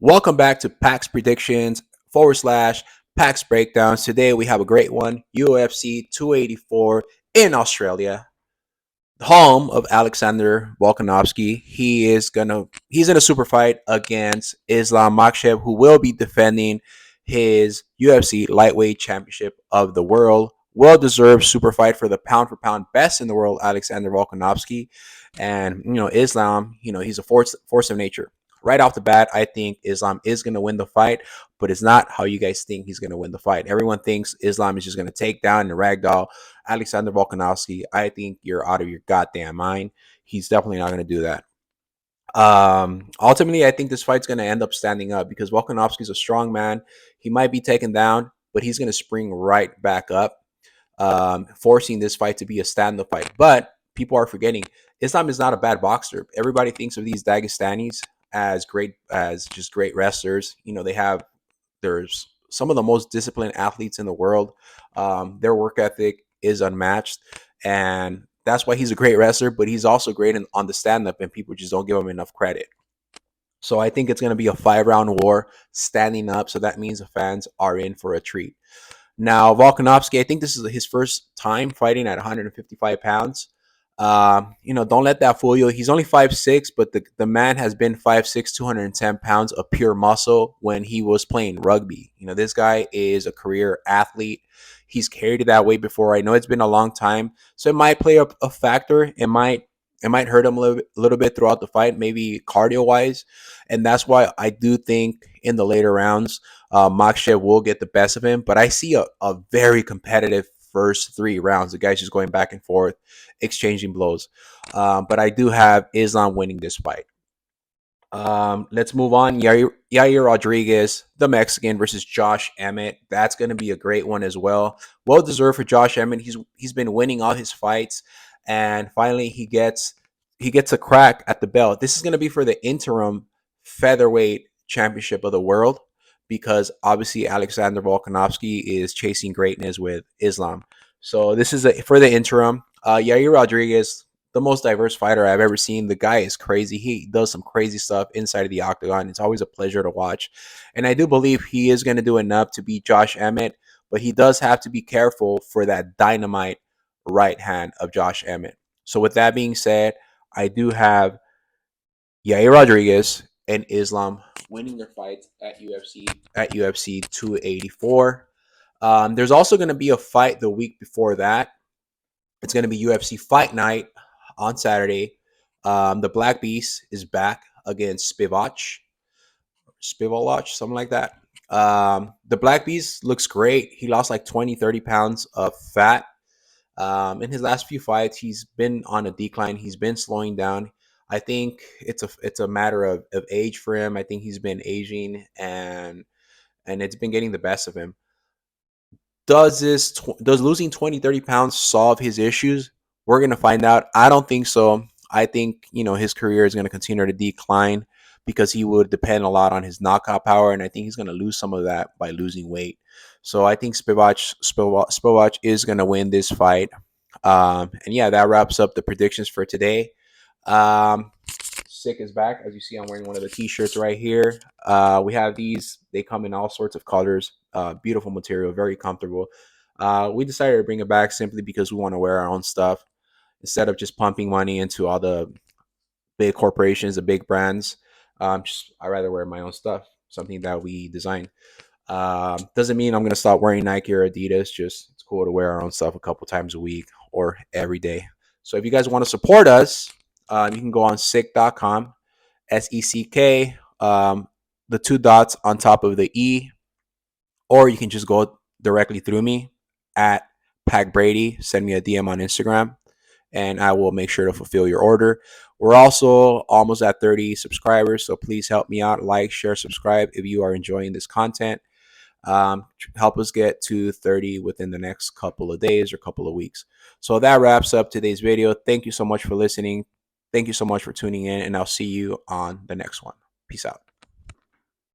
Welcome back to PAX Predictions / PAX Breakdowns. Today we have a great one, UFC 284 in Australia, home of Alexander Volkanovski. He's in a super fight against Islam Makhachev, who will be defending his UFC lightweight championship of the world. Well-deserved super fight for the pound for pound best in the world, Alexander Volkanovski. And Islam, he's a force of nature. Right off the bat, I think Islam is going to win the fight, but it's not how you guys think he's going to win the fight. Everyone thinks Islam is just going to take down and ragdoll Alexander Volkanovski. I think you're out of your goddamn mind. He's definitely not going to do that. Ultimately, I think this fight's going to end up standing up because Volkanovski's a strong man. He might be taken down, but he's going to spring right back up, forcing this fight to be a stand-up fight. But people are forgetting Islam is not a bad boxer. Everybody thinks of these Dagestanis as great wrestlers. There's some of the most disciplined athletes in the world. Their work ethic is unmatched, and that's why he's a great wrestler. But he's also great on the stand-up, and people just don't give him enough credit. So I think it's going to be a 5-round war standing up. So that means the fans are in for a treat. Now, Volkanovski, I think this is his first time fighting at 155 pounds. Don't let that fool you. He's only 5'6", but the man has been 5'6", 210 pounds of pure muscle when he was playing rugby. This guy is a career athlete. He's carried it that way before. I know it's been a long time, so it might play a factor. It might hurt him a little bit throughout the fight, maybe cardio-wise. And that's why I do think in the later rounds, Makhachev will get the best of him. But I see a very competitive first 3 rounds. The guy's just going back and forth, exchanging blows. But I do have Islam winning this fight. Let's move on. Yair Rodriguez, the Mexican, versus Josh Emmett. That's going to be a great one as well. Well deserved for Josh Emmett. He's been winning all his fights, and finally he gets a crack at the belt. This is going to be for the interim featherweight championship of the world, because obviously Alexander Volkanovski is chasing greatness with Islam. So this is for the interim. Yair Rodriguez, the most diverse fighter I've ever seen. The guy is crazy. He does some crazy stuff inside of the octagon. It's always a pleasure to watch. And I do believe he is going to do enough to beat Josh Emmett, but he does have to be careful for that dynamite right hand of Josh Emmett. So with that being said, I do have Yair Rodriguez and Islam winning their fights at UFC 284. There's also going to be a fight the week before that. It's going to be UFC Fight Night on Saturday. The Black Beast is back against Spivak, something like that. The Black Beast looks great. He lost like 20-30 pounds of fat. In his last few fights, he's been on a decline. He's been slowing down. I think it's a matter of age for him. I think he's been aging, and it's been getting the best of him. Does losing 20-30 pounds solve his issues? We're going to find out. I don't think so. I think his career is going to continue to decline because he would depend a lot on his knockout power, and I think he's going to lose some of that by losing weight. So I think Spivak is going to win this fight. And yeah, that wraps up the predictions for today. Sick is back. As you see, I'm wearing one of the t-shirts right here. We have these. They come in all sorts of colors. Beautiful material, very comfortable. We decided to bring it back simply because we want to wear our own stuff instead of just pumping money into all the big corporations, the big brands. I'd rather wear my own stuff, something that we design. Doesn't mean I'm going to stop wearing Nike or Adidas. Just it's cool to wear our own stuff a couple times a week or every day. So if you guys want to support us, you can go on sick.com, SECK, the 2 dots on top of the E, or you can just go directly through me at Pac Brady. Send me a DM on Instagram, and I will make sure to fulfill your order. We're also almost at 30 subscribers, so please help me out. Like, share, subscribe if you are enjoying this content. Help us get to 30 within the next couple of days or couple of weeks. So that wraps up today's video. Thank you so much for listening. Thank you so much for tuning in, and I'll see you on the next one. Peace out.